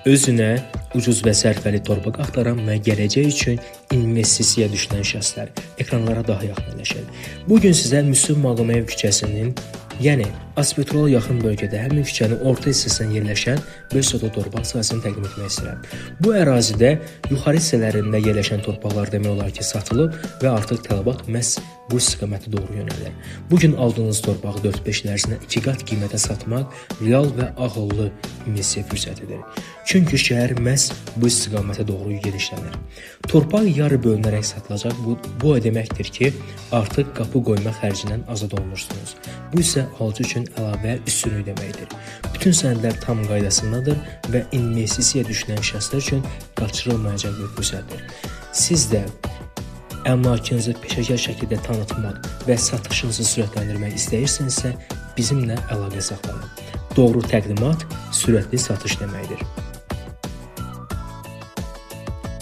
Özünə ucuz və sərfəli torpaq axtaran və gələcək üçün investisiyaya düşünən şəxslər ekranlara daha yaxınlaşır. Bu gün sizə Müslüm Mağomeyev küçəsinin, yəni Aspetrol yaxın bölgədə həmin küçənin orta hissəsində yerləşən böyük səthi torpaq sahəsini təqdim etmək istəyirəm. Bu ərazidə yuxarı hissələrində yerləşən torpaqlar demək olar ki, satılıb və artıq tələbat məhz bu istiqamətə doğru yönəlir. Bu gün aldığınız torpağı 4-5 il ərzində 2 qat qiymətə satmaq real və ağıllı investisiya fürsətidir. Çünki şəhər məhz bu istiqamətə doğru gedişlənir. Torpaq yarı bölünərək satılacaq. Bu o deməkdir ki, artıq qapı qoyma xərcindən azad olmursunuz. Bu isə alıcı üçün əlavə üstünlük deməkdir. Bütün sənədlər tam qaydasındadır və investisiyaya düşünən şəxslər üçün qaçırılmayacaq bir fürsətdir. Siz də əmlakınızı peşəkar şəkildə tanıtmaq və satışınızı sürətləndirmək istəyirsinizsə, bizimlə əlaqə saxlayın. Doğru təqdimat sürətli satış deməkdir.